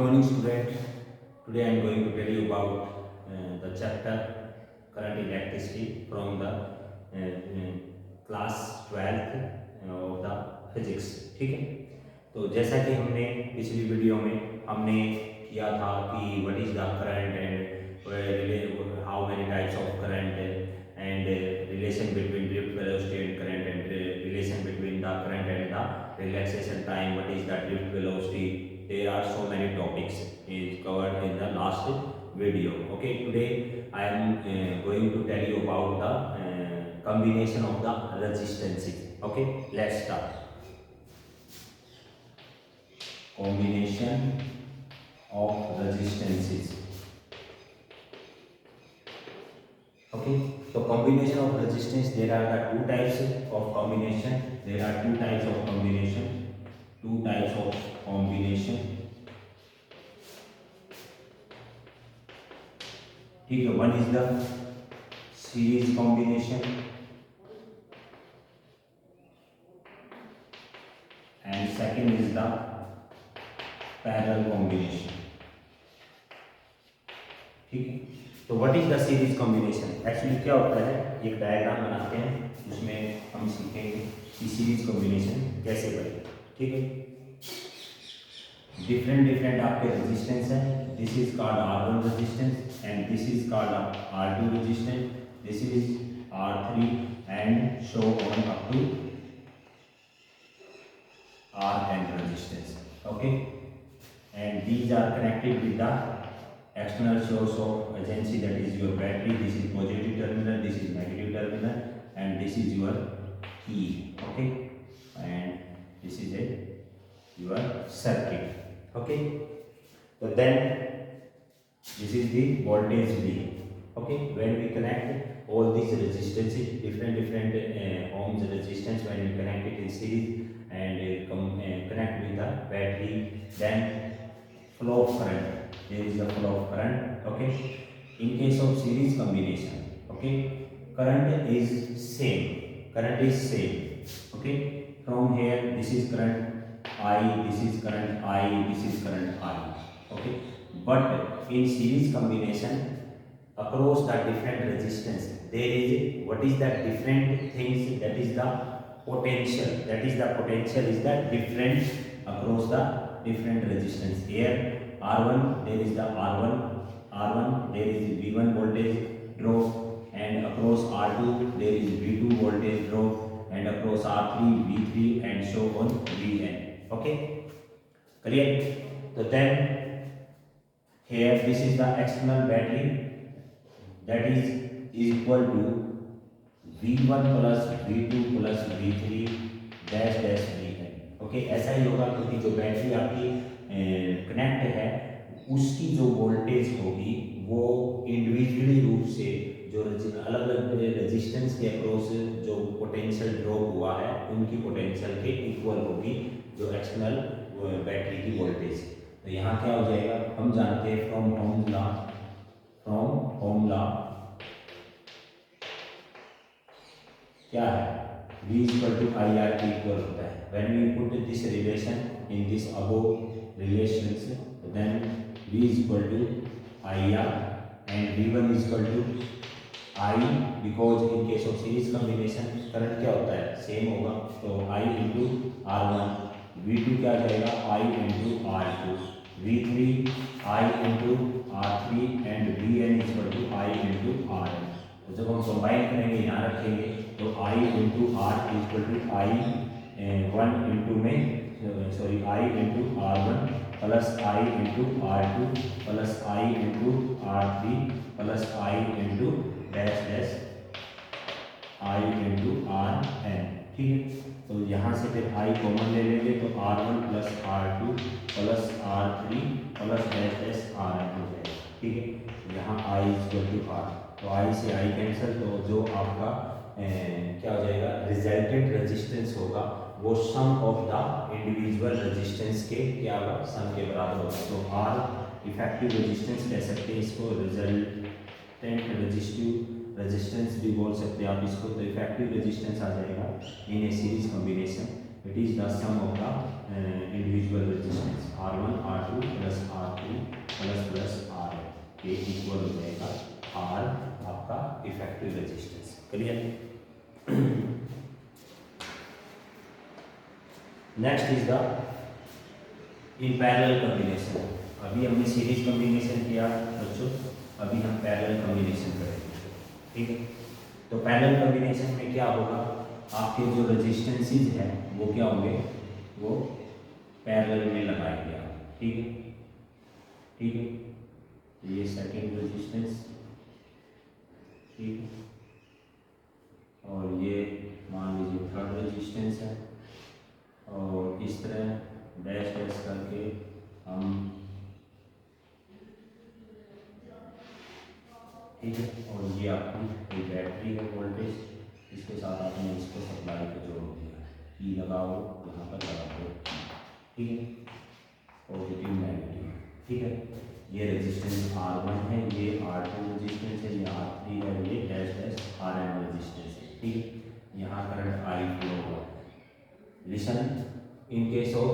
morning, students. Today I am going to tell you about the chapter current electricity from the class 12th of the physics. ठीक है, तो जैसा कि हमने पिछली वीडियो में हमने किया था कि what is the current and how many types of current and relation between drift velocity and current and relation between the current and the relaxation time, what is the drift velocity. There are so many topics is covered in the last video. Okay, today I am going to tell you about the combination of the resistances. Okay, let's start. Combination of resistances. Okay, so combination of resistance, there are the two types of combination. There are two types of combination. ठीक है, one is the series combination and second is the parallel combination. ठीक है, तो what is the series combination. Actually क्या होता है, एक diagram बनाते हैं, उसमें हम सीखेंगे कि सीरीज कॉम्बिनेशन कैसे बने. ठीक है, डिफरेंट आपके रेजिस्टेंस है. This is called R1 resistance and this is called R2 resistance. This is R3 and so on up to Rn resistance. Okay, and these are connected with the external source of agency, that is your battery. This is positive terminal, this is negative terminal, and this is your key. Okay, and this is your circuit. Okay, so then this is the voltage V. Okay, when we connect all these resistances, different ohms resistance, when we connect it in series and connect with the battery, then flow of current. There is a flow of current. Okay, in case of series combination, okay, current is same. Okay, from here this is current I, this is current I, this is current I. Okay, but in series combination, across the different resistance, there is what is that different things, that is the potential. Is the different across the different resistance. Here R1, there is the R1, there is V1 voltage drop, and across R2 there is V2 voltage drop, and across R3 V3, and so on Vn. Okay, clear? So then here this is the external battery, that is equal to V1 plus V2 plus V3 dash dash Vn. Okay, ऐसा ही होगा क्योंकि जो battery आपकी connect है उसकी जो voltage होगी वो इंडिविजुअली रूप से जो अलग अलग रेजिस्टेंस के अक्रॉस जो पोटेंशियल ड्रॉप हुआ है उनकी पोटेंशियल के इक्वल होगी जो एक्सटर्नल बैटरी की वोल्टेज. तो यहाँ क्या हो जाएगा, हम जानते हैं फ्रॉम ओम लॉ क्या है, V इक्वल टू IR के इक्वल होता है. When we put this relation in this above relations, then V is equal to IR and V1 is equal to I, because in case of series combination current क्या होता है, same होगा. तो I into R1, V2 क्या आ जाएगा, I into R2, V3 I into R3 and Vn is equal to I into Rn. तो जब हम कंबाइन करेंगे यहाँ रखेंगे तो I into R is equal to I 1 into में I into R1 plus I into R2 plus I into R3 plus I into dash dash I into Rn. ठीक है, तो यहाँ से फिर I कॉमन ले लेंगे तो R1 plus R2 plus R3 plus dash dash Rn हो जाएगा. ठीक है, यहाँ I इक्वल टू R, तो I से I कैंसिल, तो जो आपका क्या हो जाएगा, रिजल्टेंट रेजिस्टेंस होगा वो सम ऑफ द इंडिविजुअल रेजिस्टेंस के क्या होगा, सम के बराबर होगा. तो R इफेक्टिव रेजिस्टेंस कह सकते हैं इसको, रिजल्टेंट रेजिस्टेंस भी बोल सकते हैं आप इसको. तो इफेक्टिव रेजिस्टेंस आ जाएगा in a series combination, it is the sum of the individual resistance R1 R2 plus R3 ये इक्वल हो जाएगा आर आपका effective resistance. Clear? Next is the in parallel combination. अभी हमने सीरीज कॉम्बिनेशन किया बच्चों, अभी हम पैरेलल कॉम्बिनेशन करेंगे। ठीक है, तो पैरेलल कॉम्बिनेशन में क्या होगा, आपके जो रेजिस्टेंसेज हैं वो क्या होंगे, वो पैरेलल में लगाएंगे आप। ठीक है, ठीक है, ये सेकंड रेजिस्टेंस, ठीक है, और ये मान लीजिए थर्ड रेजिस्टेंस है, और इस तरह डैश डैश करके हम, ठीक है, और ये आपकी बैटरी है वोल्टेज, इसके साथ आपने इसको सप्लाई को जोड़ दिया, ई लगाओ यहाँ पर लगा दो। ठीक है, पॉजिटिव नेगेटिव। ठीक है, ये रेजिस्टेंस R1 है, ये R2 रेजिस्टेंस है, ये R3 है, ये डैश डैश Rn रेजिस्टेंस है। ठीक है, यहाँ करंट I फ्लो होगा। Listen, in case of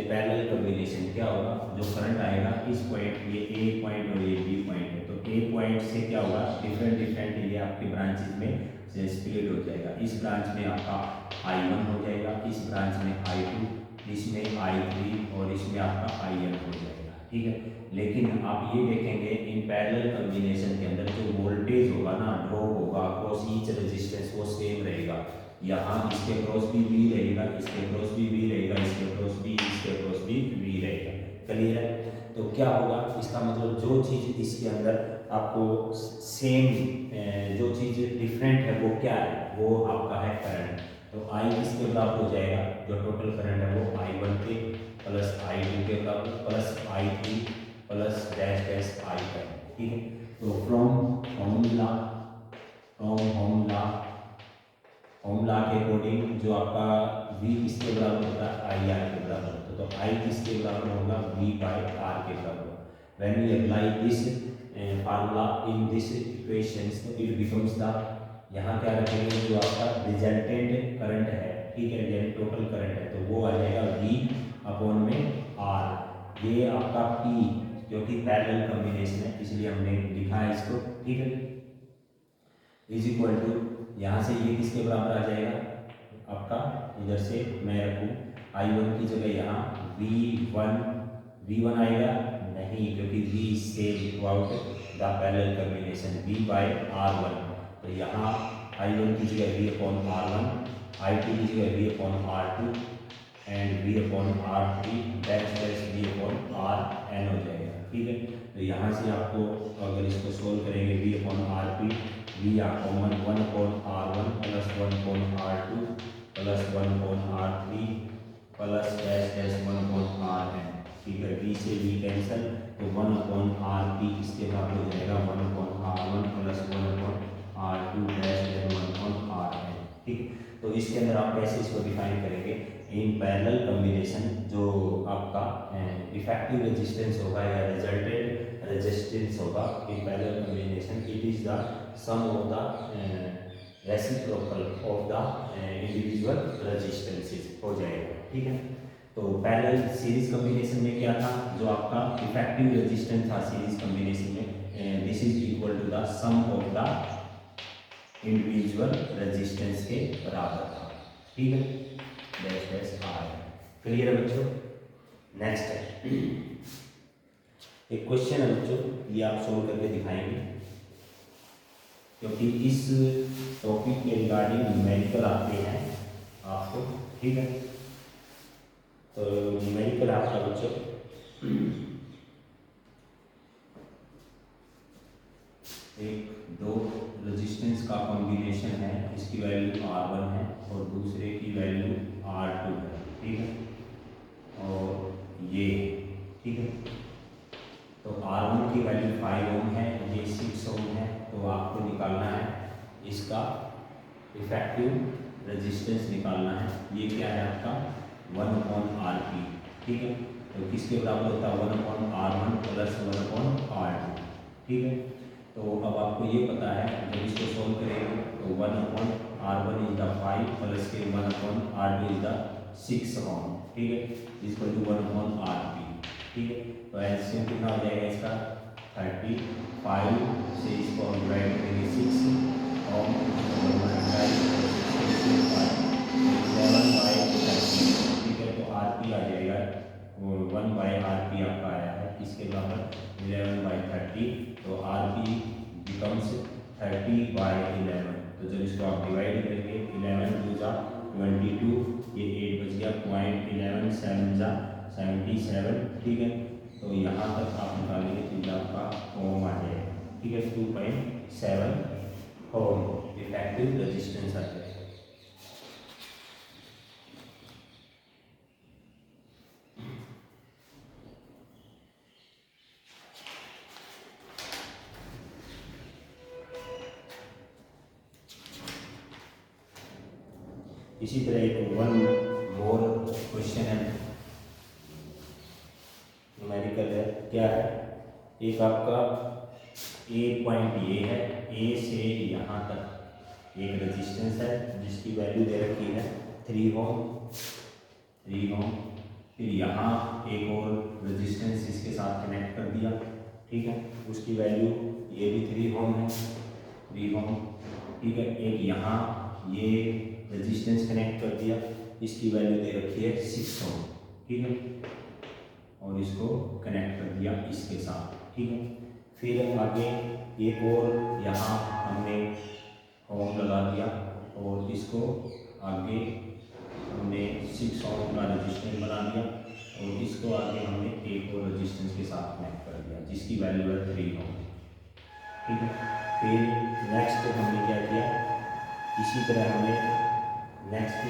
parallel combination क्या होगा, जो करंट आएगा इस पॉइंट, ये ए पॉइंट और ये बी पॉइंट है, तो ए पॉइंट से क्या होगा, डिफरेंट डिफरेंट ये आपके ब्रांचेज में से स्प्लिट हो जाएगा। इस ब्रांच में आपका I1 हो जाएगा, इस ब्रांच में I2, इसमें I3 और इसमें आपका IN हो जाएगा। ठीक है, लेकिन आप ये देखेंगे इन पैरेलल कॉम्बिनेशन के अंदर जो वोल्टेज होगा ना, ड्रॉप होगा अक्रॉस ईच रेजिस्टेंस, वो सेम रहेगा। यहाँ इसके क्रॉस भी V रहेगा, इसके क्रॉस भी V रहेगा, इसके क्रॉस भी, इसके क्रॉस भी V रहेगा। क्लियर है? तो क्या होगा, इसका मतलब जो चीज़ इसके अंदर आपको सेम, जो चीज़ डिफरेंट है वो क्या है, वो आपका है करंट। तो I किसके बराबर हो जाएगा, जो टोटल करंट है वो I1 के प्लस I2 के बराबर plus I3 plus dash dash I का। ठीक है, तो फ्रॉम ओम लॉ के अकॉर्डिंग जो आपका V किसके बराबर होता है, IR के बराबर होता है, तो I किसके बराबर होगा, V बाई R के बराबर। When we apply this formula in this equations, it becomes the, यहाँ क्या रखेंगे, जो आपका रिजल्टेंट करंट है, ठीक है, यानी टोटल करंट है, तो वो आ जाएगा V अपॉन में R। ये आपका P, जो कि पैरेलल कॉम्बिनेशन है इसलिए हमने लिखा है इसको। ठीक है, इज इक्वल टू, यहाँ से ये किसके बराबर आ जाएगा आपका, इधर से मैं रखूँ I1 की जगह यहाँ V1 आएगा नहीं, क्योंकि V same throughout the parallel combination, V by R1, तो यहाँ I1 की जगह V अपॉन R1, I2 की जगह V upon R2 and V upon R3 dash dash V upon Rn हो जाएगा। ठीक है, तो यहाँ से आपको अगर इसको सोल्व करेंगे V upon RP, V common 1 upon R1 plus 1 upon R2 plus 1 upon R3 plus dash dash 1 upon Rn। ठीक है, V से V कैंसिल, तो 1 अपॉन RP किसके बराबर हो जाएगा, 1 upon R1 plus 1 upon R2 dash dash 1 upon Rn। ठीक, तो इसके अंदर आप कैसे इसको डिफाइन करेंगे, इन पैरेलल कॉम्बिनेशन जो आपका इफेक्टिव रेजिस्टेंस होगा या रिजल्टेंट रेजिस्टेंस होगा in parallel combination, it is the sum of the reciprocal of the individual resistances हो जाएगा। ठीक है, तो पैरेलल सीरीज कॉम्बिनेशन में क्या था, जो आपका इफेक्टिव रेजिस्टेंस था सीरीज कॉम्बिनेशन में, this is equal to the sum of the individual resistance के बराबर था। ठीक है, डैश डैश R। क्लियर है बच्चों? नेक्स्ट है एक क्वेश्चन है बच्चों, ये आप सोल्व करके दिखाएंगे, क्योंकि इस टॉपिक के रिगार्डिंग न्यूमेरिकल आते हैं आपको। ठीक है, तो न्यूमेरिकल आपका बच्चों एक दो रेजिस्टेंस का कॉम्बिनेशन है, इसकी वैल्यू R1 है और दूसरे की वैल्यू R2 है। ठीक है, और ये, ठीक है, तो R1 की वैल्यू 5 ओम है, ये 6 ओम है, तो आपको निकालना है इसका इफेक्टिव रेजिस्टेंस निकालना है। ये क्या है आपका 1 अपॉन RP। ठीक है, तो किसके बराबर होता है, 1 upon R1 plus 1 upon R2। ठीक है, तो अब आपको ये पता है, जब इसको सोल्व करेंगे तो 1 upon R1 is the 5 plus के 1 अपॉन R2 इज द 6 ओम। ठीक है, इसको 1 अपॉन RP। ठीक है, तो एलसीएम कितना हो जाएगा इसका, 35 से इसको हम डिवाइड करेंगे 6 और 11/30। ठीक है, तो आर पी आ जाएगा, वो 1/RP आपका आया है, इसके बराबर 11/30। तो आर पी बिकम्स 30/11। तो जब इसको आप डिवाइड करेंगे 11 2 जा 22, ये 8 बच गया, 0.11 7 जा 77। ठीक है, तो यहाँ तक आप निकालेंगे तो ये आपका ओम आ जाएगा। ठीक है, 2.7 ओम इफेक्टिव रेजिस्टेंस आ जाएगा। इसी तरह एक वन मोर क्वेश्चन है, न्यूमेरिकल है, क्या है, एक आपका ए पॉइंट ये है, ए से यहाँ तक एक रेजिस्टेंस है जिसकी वैल्यू दे रखी है 3 ओम। फिर यहाँ एक और रेजिस्टेंस इसके साथ कनेक्ट कर दिया। ठीक है, उसकी वैल्यू ये भी 3 ओम है, 3 ओम। ठीक है, एक यहाँ ये रेजिस्टेंस कनेक्ट कर दिया, इसकी वैल्यू दे रखी है 6 ओम। ठीक है, और इसको कनेक्ट कर दिया इसके साथ। ठीक है, फिर आगे एक और यहाँ हमने ओम लगा दिया और इसको आगे हमने 6 ओम का रेजिस्टेंस बना दिया और इसको आगे हमने एक और रेजिस्टेंस के साथ कनेक्ट कर दिया जिसकी वैल्यू है 3 ओम। ठीक है, फिर नेक्स्ट हमने क्या किया, इसी तरह हमने नेक्स्ट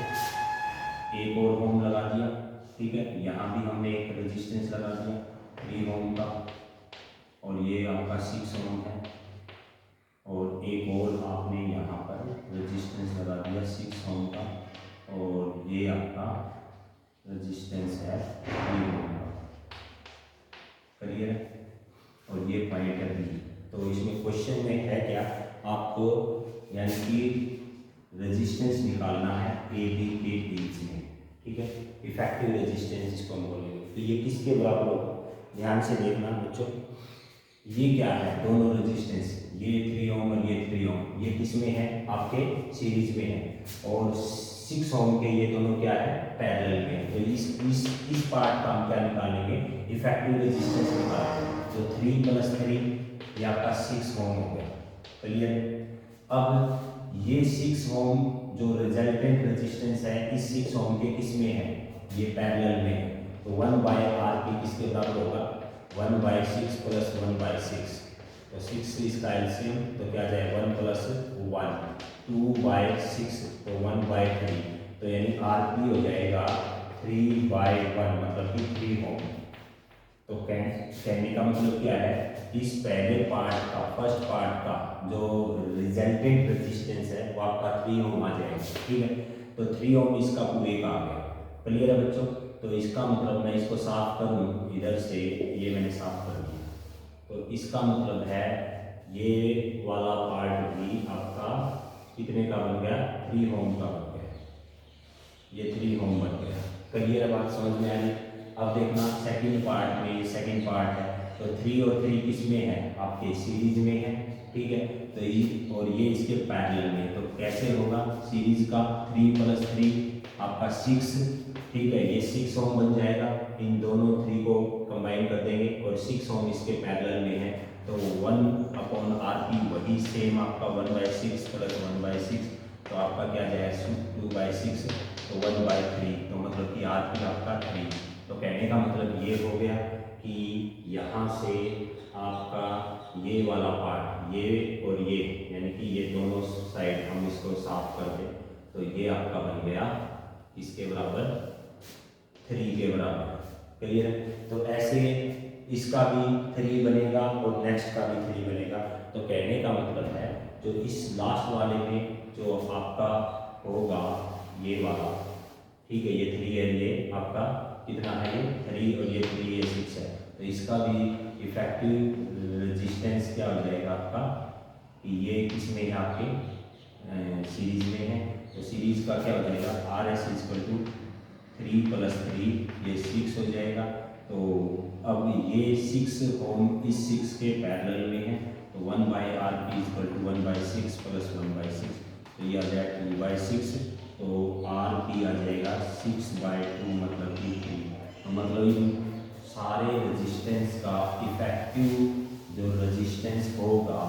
एक और ओम लगा दिया। ठीक है, यहाँ भी हमने एक रेजिस्टेंस लगा दिया 3 ओम का और ये आपका 6 ओम है और एक और आपने यहाँ पर रेजिस्टेंस लगा दिया 6 ओम का और ये आपका रेजिस्टेंस है 3 ओम का। क्लियर है, और ये पॉइंट है बी। तो इसमें क्वेश्चन में है क्या, आपको यानी कि रेजिस्टेंस निकालना है ए बी के बीच में। ठीक है, इफेक्टिव रेजिस्टेंस इसको हम बोलेंगे। तो ये किसके बराबर होगा, ध्यान से देखना बच्चों, ये क्या है, दोनों रेजिस्टेंस, ये 3 ओम और ये 3 ओम, ये किस में है, आपके सीरीज में है, और 6 ओम के ये दोनों क्या है, पैरेलल में। तो इस पार्ट का हम क्या निकालेंगे, इफेक्टिव रेजिस्टेंस निकालेंगे। तो 3 + 3 ये आपका 6 ओम हो गया। क्लियर, अब ये 6 ओम जो रिजल्टेंट रेजिस्टेंस है इस 6 ओम के किस में है, ये पैरेलल में है। तो 1/RP किसके बराबर होगा, 1/6 + 1/6। तो 6 इसका एलसीएम तो क्या जाए 1 + 1 2/6, तो 1/3। तो यानी RP हो जाएगा 3/1, मतलब कि 3 ओम। तो कहने का मतलब क्या है, इस पहले पार्ट का, फर्स्ट पार्ट का जो रिजल्टेंट रेजिस्टेंस है वो आपका 3 ओम आ जाएगा। ठीक है, तो 3 ओम इसका पूरे का आ गया। क्लियर है बच्चों, तो इसका मतलब मैं इसको साफ करूं, इधर से ये मैंने साफ कर दिया, तो इसका मतलब है ये वाला पार्ट भी आपका कितने का बन गया, 3 ओम का बन गया, ये 3 ओम बन गया। क्लियर बात समझ में आई। अब देखना सेकंड पार्ट में, ये सेकंड पार्ट है, तो 3 और 3 किस में है, आपके सीरीज में है। ठीक है, तो ये और ये इसके पैरेलल में, तो कैसे होगा, सीरीज का 3 + 3 आपका 6। ठीक है, ये 6 ओम बन जाएगा, इन दोनों 3 को कंबाइन कर देंगे और 6 ओम इसके पैरेलल में है, तो 1/RP वही सेम आपका 1/6 + 1/6, तो आपका क्या जाएगा 2/6, तो 1/3, तो मतलब कि RP आपका 3। तो कहने का मतलब ये हो गया कि यहाँ से आपका ये वाला पार्ट, ये और ये, यानी कि ये दोनों साइड हम इसको साफ कर दें, तो ये आपका बन गया इसके बराबर 3 के बराबर। क्लियर है, तो ऐसे इसका भी 3 बनेगा और नेक्स्ट का भी 3 बनेगा। तो कहने का मतलब है जो इस लास्ट वाले में जो आपका होगा ये वाला, ठीक है, ये 3 है, ये आपका कितना है, ये 3 और ये 3, ये 6 है, तो इसका भी इफेक्टिव रेजिस्टेंस क्या हो जाएगा आपका, कि ये किसमें है, आपके सीरीज में है। तो सीरीज का क्या हो जाएगा, RS = 3 + 3, ये 6 हो जाएगा। तो अब ये 6 ओम इस 6 के पैरेलल में है, तो 1/RP = 1/6 + 1/6, तो ये आ जाएगा 2/6, तो RP आ जाएगा 6/2 मतलब कि 3। तो मतलब इन सारे रेजिस्टेंस का इफेक्टिव जो रेजिस्टेंस होगा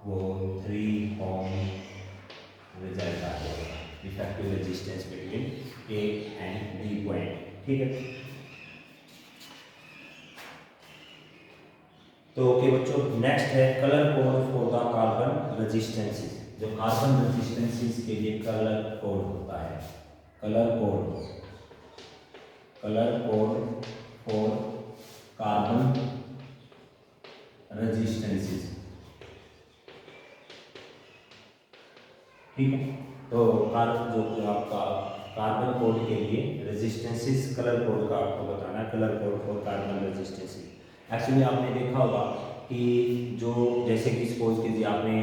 वो 3 ओम रिजल्ट आ जाएगा, effective resistance between A and B point. ठीक है, तो ओके बच्चों, नेक्स्ट है colour code for the carbon resistances. जो कार्बन रेजिस्टेंसेस के लिए कलर कोड होता है, colour code for carbon resistances. ठीक है, तो जो आपका कार्बन कोड के लिए रेजिस्टेंसेस कलर कोड का आपको बताना है, colour code for carbon resistances. Actually आपने देखा होगा कि जो जैसे कि सपोज कीजिए आपने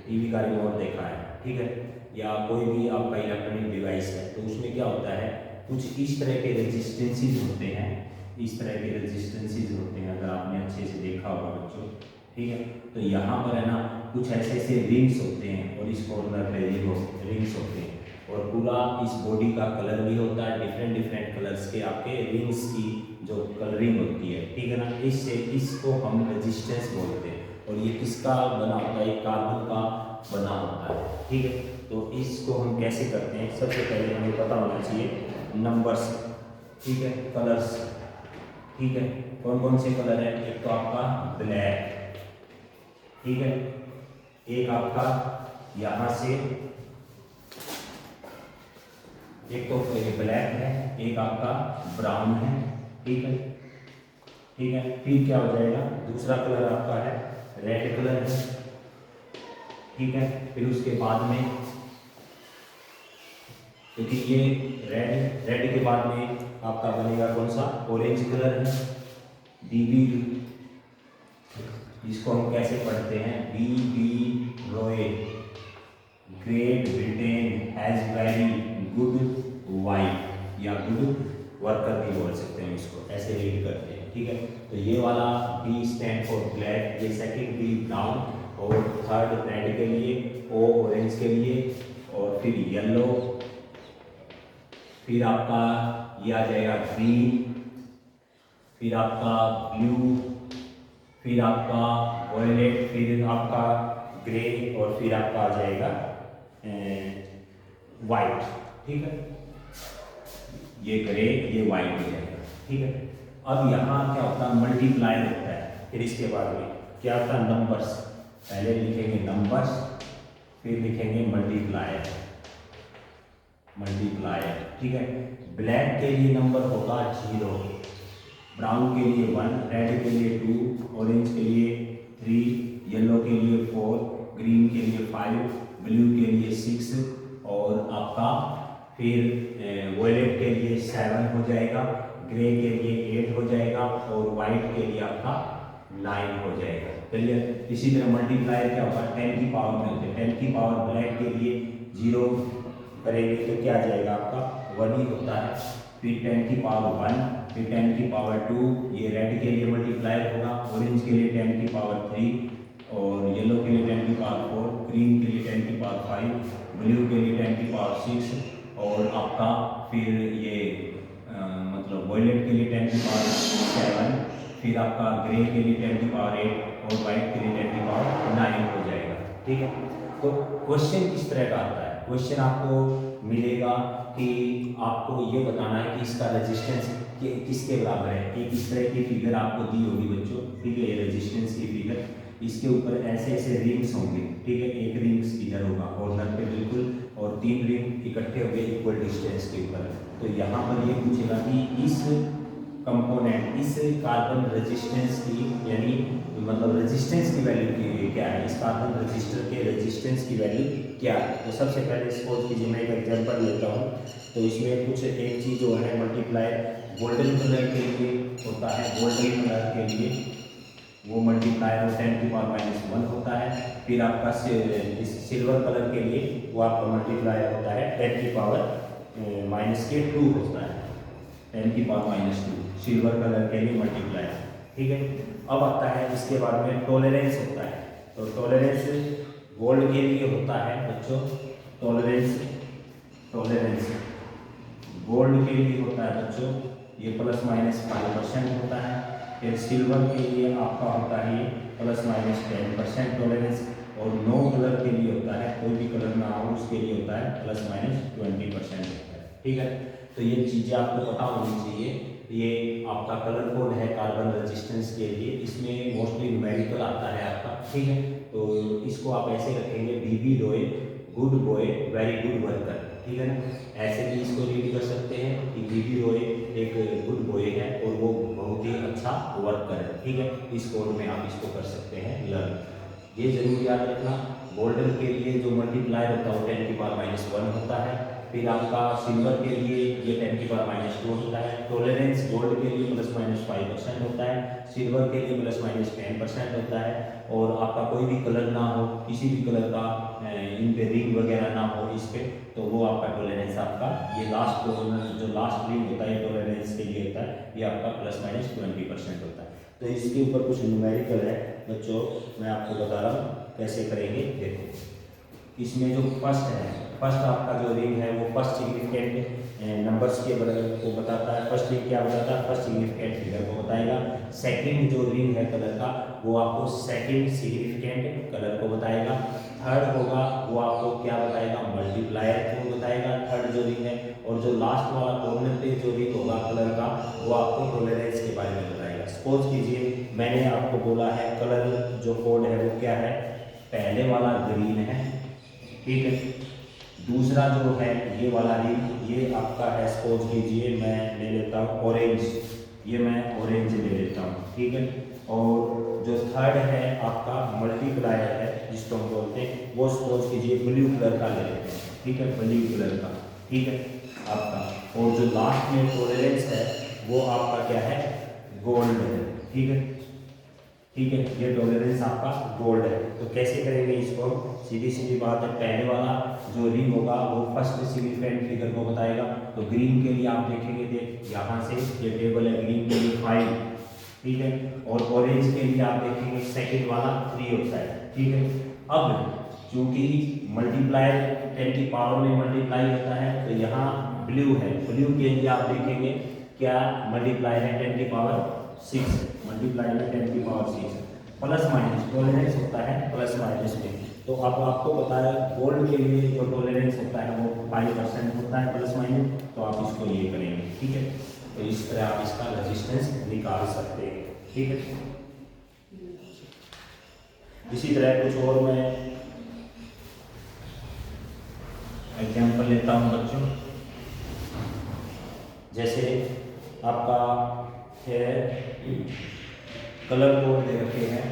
टीवी का रिमोट देखा है, ठीक है, या कोई भी आपका इलेक्ट्रॉनिक डिवाइस है, तो उसमें क्या होता है, कुछ इस तरह के रेजिस्टेंसेस होते हैं, इस तरह के रेजिस्टेंसेस होते हैं, अगर आपने अच्छे से देखा होगा बच्चों। ठीक है, तो यहाँ पर है ना कुछ ऐसे ऐसे रिंग्स होते हैं और इस कॉर्नर पे रिंग्स होते हैं, और पूरा इस बॉडी का कलर भी होता है, डिफरेंट डिफरेंट कलर्स के आपके रिंग्स की जो कलरिंग होती है। ठीक है ना, इससे इसको हम रेजिस्टेंस बोलते हैं, और ये किसका बना होता है, ये कार्बन का बना होता है। ठीक है, तो इसको हम कैसे करते हैं, सबसे पहले हमें पता होना चाहिए नंबर्स। ठीक है, कलर्स। ठीक है, कौन कौन से कलर है, एक तो आपका ब्लैक, ठीक है, एक आपका यहाँ से, एक तो ब्लैक है, एक आपका ब्राउन है। ठीक है, ठीक है, फिर क्या हो जाएगा, दूसरा कलर आपका है रेड कलर है। ठीक है, फिर उसके बाद में, क्योंकि ये रेड के बाद में आपका बनेगा कौन सा, ऑरेंज कलर है, बीबी, जिसको हम कैसे पढ़ते हैं, BB Roy, great Britain has very good wife, या गुड वर्कर भी बोल सकते हैं इसको, ऐसे रीड करते हैं। ठीक है, तो ये वाला B स्टैंड फॉर ब्लैक, ये सेकंड B ब्राउन, और थर्ड रेड के लिए, O ऑरेंज के लिए, और फिर येलो, फिर आपका ये आ जाएगा ग्रीन, फिर आपका ब्लू, फिर आपका वॉयलेट, फिर आपका ग्रे, और फिर आपका आ जाएगा वाइट। ठीक है, ये ग्रे, ये वाइट हो जाएगा। ठीक है, अब यहाँ क्या होता है, मल्टीप्लायर होता है, फिर इसके बाद में क्या होता है, नंबर्स, पहले लिखेंगे नंबर्स, फिर लिखेंगे मल्टीप्लायर, मल्टीप्लायर। ठीक है, ब्लैक के लिए नंबर होगा 0, ब्राउन के लिए 1, रेड के लिए 2, ऑरेंज के लिए 3, येलो के लिए 4, ग्रीन के लिए 5, ब्लू के लिए 6, और आपका फिर वॉयलेट के लिए 7 हो जाएगा, ग्रे के लिए 8 हो जाएगा, और वाइट के लिए आपका 9 हो जाएगा। चलिए, इसी तरह मल्टीप्लायर क्या होगा, 10 की पावर में होते हैं, 10 की पावर ब्लैक के लिए 0 करेंगे तो क्या आ जाएगा आपका 1 ही होता है, फिर 10 की पावर 1, फिर 10 की पावर 2, ये रेड के लिए मल्टीप्लायर होगा, ऑरेंज के लिए 10 की पावर 3, और येलो के लिए 10 की पावर 4, ग्रीन के लिए 10 की पावर 5, ब्लू के लिए 10 की पावर 6, और आपका फिर ये मतलब वॉयलेट के लिए 10 की पावर 7, फिर आपका ग्रे के लिए 10 की पावर 8, और वाइट के लिए 10 की पावर 9 हो जाएगा। ठीक है, तो क्वेश्चन किस तरह का आता है, क्वेश्चन आपको मिलेगा कि आपको ये बताना है कि इसका रेजिस्टेंस किसके बराबर है। एक इस तरह की फिगर आपको दी होगी बच्चों, ठीक है, ये रेजिस्टेंस की फिगर, इसके ऊपर ऐसे ऐसे रिंग्स होंगे। ठीक है, एक रिंग्स इधर होगा कॉर्नर पे बिल्कुल, और 3 रिंग इकट्ठे होंगे इक्वल डिस्टेंस के ऊपर। तो यहाँ पर ये पूछेगा कि इस कंपोनेंट, इस कार्बन रेजिस्टेंस की, यानी मतलब रेजिस्टेंस की वैल्यू क्या है, इस कार्बन रजिस्टर के रेजिस्टेंस की वैल्यू क्या है। तो सबसे पहले सपोज कीजिए मैं एक एग्जांपल लेता हूँ, तो इसमें कुछ एक चीज़ जो है मल्टीप्लायर गोल्डन कलर के लिए होता है, गोल्डन कलर के लिए वो मल्टीप्लायर 10 की पावर -1 होता है। फिर आपका सिल्वर कलर के लिए वो आपका मल्टीप्लायर होता है 10 की पावर -2 होता है। 10⁻², सिल्वर कलर के लिए मल्टीप्लाई। ठीक है, अब आता है इसके बाद में टॉलरेंस होता है। तो टॉलरेंस गोल्ड के लिए होता है बच्चों, टॉलरेंस गोल्ड के लिए होता है बच्चों ये ±5% होता है। फिर सिल्वर के लिए आपका होता है ये ±10% टॉलरेंस, और नो कलर के लिए होता है, कोई भी कलर ना हो उसके लिए होता है ±20% होता है। ठीक है, तो ये चीज़ें आपको पता होनी चाहिए। ये आपका कलर कोड है कार्बन रेजिस्टेंस के लिए, इसमें मोस्टली न्यूमेरिकल आता है आपका। ठीक है, तो इसको आप ऐसे रखेंगे, बीबी रोए good boy very good worker. ठीक है ना, ऐसे भी इसको रीड कर सकते हैं कि बीबी रोए एक गुड बॉय है और वो बहुत ही अच्छा वर्कर है। ठीक है, इस कोड में आप इसको कर सकते हैं लर्न। ये जरूर याद रखना, गोल्डन के लिए जो मल्टीप्लायर होता है वो 10⁻1 होता है। फिर आपका सिल्वर के लिए ये 10⁻2 होता है। टॉलरेंस गोल्ड के लिए ±5% होता है, सिल्वर के लिए ±10% होता है। और आपका कोई भी कलर ना हो, किसी भी कलर का इन पे रिंग वगैरह ना हो इस पे, तो वो आपका टॉलरेंस आपका ये लास्ट जो लास्ट रिंग होता है टॉलरेंस के लिए होता है, ये आपका ±20% होता है। तो इसके ऊपर कुछ न्यूमेरिकल है बच्चों, मैं आपको बता रहा हूँ कैसे करेंगे। देखो, इसमें जो फर्स्ट आपका जो रिंग है वो फर्स्ट सिग्निफिकेंट नंबर्स के को बताता है। फर्स्ट रिंग क्या बताता है? फर्स्ट सिग्निफिकेंट फिगर को बताएगा। सेकंड जो रिंग है कलर का वो आपको सेकंड सिग्निफिकेंट कलर को बताएगा। थर्ड होगा वो आपको क्या बताएगा? मल्टीप्लायर को बताएगा, थर्ड जो रिंग है। और जो लास्ट वाला कॉर्नर पे जो रिंग होगा कलर का वो आपको टॉलरेंस के बारे में बताएगा। सपोज कीजिए मैंने आपको बोला है कलर जो कोड है वो क्या है, पहले वाला ग्रीन है। ठीक है, दूसरा जो है ये वाला रिंग ये आपका है, सपोज कीजिए मैं ले लेता हूँ ऑरेंज, ये मैं ऑरेंज ले लेता हूँ। ठीक है, और जो थर्ड है आपका मल्टीप्लायर है जिसको हम बोलते हैं, वो सपोज कीजिए ब्लू कलर का ले लेते हैं। ठीक है, ब्लू कलर का। ठीक है आपका, और जो लास्ट में टॉलरेंस है वो आपका क्या है? गोल्ड है। ठीक है, ठीक है, ये टॉलरेंस आपका गोल्ड है। तो कैसे करेंगे इसको? सीधी सीधी बात है, पहले वाला जो रिंग होगा वो फर्स्ट सिग्निफिकेंट फिगर को बताएगा। तो ग्रीन के लिए आप देखेंगे, देख यहाँ से ये टेबल है, ग्रीन के लिए 5। ठीक है, और ऑरेंज के लिए आप देखेंगे सेकंड वाला 3 होता है। ठीक है, अब चूंकि मल्टीप्लायर 10 की पावर में मल्टीप्लाई होता है तो यहाँ ब्लू है, ब्लू के लिए आप देखेंगे क्या मल्टीप्लायर है? 10 की पावर 6, मल्टीप्लाई में 10 की पावर 6, प्लस माइनस टॉलरेंस होता है प्लस माइनस में। तो अब आपको बताया गोल्ड के लिए जो टॉलरेंस होता है वो 5% होता है प्लस माइनस, तो आप इसको ये करेंगे। ठीक है, तो इस तरह आप इसका रेजिस्टेंस निकाल सकते हैं। ठीक है, इसी तरह कुछ और मैं एग्जाम्पल लेता हूँ बच्चों। जैसे आपका है कलर कोड दे रखे हैं,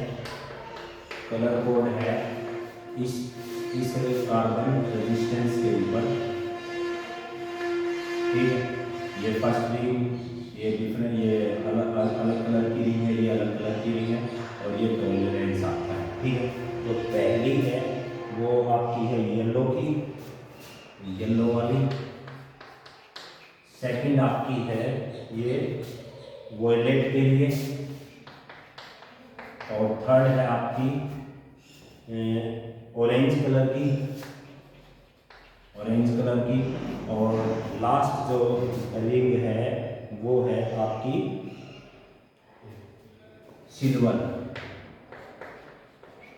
कलर कोड है इस कार्बन रेजिस्टेंस के ऊपर। ठीक है, ये फर्स्ट रिंग, ये डिफरेंट, ये अलग अलग कलर की रिंग है, ये अलग कलर की रिंग है, और ये टॉलरेंस आपका है। ठीक है, तो पहली है वो आपकी है येलो की, येलो वाली। सेकंड आपकी है ये वॉयलेट के लिए, और थर्ड है आपकी ऑरेंज कलर की, ऑरेंज कलर की, और लास्ट जो रिंग है वो है आपकी सिल्वर।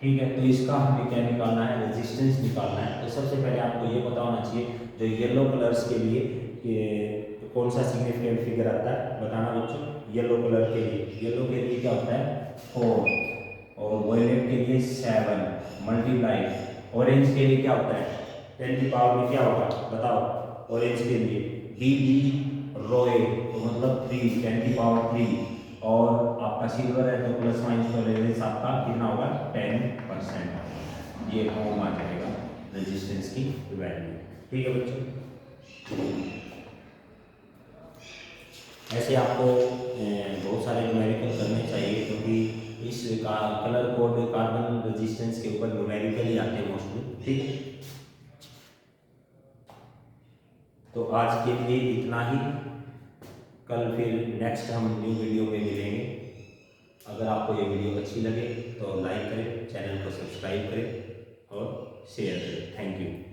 ठीक है, तो इसका हमें क्या निकालना है? रेजिस्टेंस निकालना है। तो सबसे पहले आपको ये पता होना चाहिए जो येलो कलर्स के लिए कि कौन सा सिग्निफिकेंट फिगर आता है, बताना बच्चों। येलो कलर के लिए, येलो के लिए क्या होता है? 4, और वॉयलेट के लिए 7 मल्टीप्लाई। ऑरेंज के लिए क्या होता है? 10 की पावर में क्या होगा बताओ? ऑरेंज के लिए डी रोए, तो मतलब 3, 10 की पावर 3, और आपका सिल्वर है तो प्लस माइनस टॉलरेंस आपका कितना होगा? 10%। ये ओम आ जाएगा रेजिस्टेंस की वैल्यू। ठीक है बच्चों, ऐसे आपको बहुत सारे न्यूमेरिकल करने चाहिए, क्योंकि इस कलर कोड कार्बन रेजिस्टेंस के ऊपर न्यूमेरिकल ही आते हैं मोस्टली। ठीक है, तो आज के लिए इतना ही। कल फिर नेक्स्ट हम न्यू वीडियो में मिलेंगे। अगर आपको ये वीडियो अच्छी लगे तो लाइक करें, चैनल को सब्सक्राइब करें और शेयर करें। Thank you.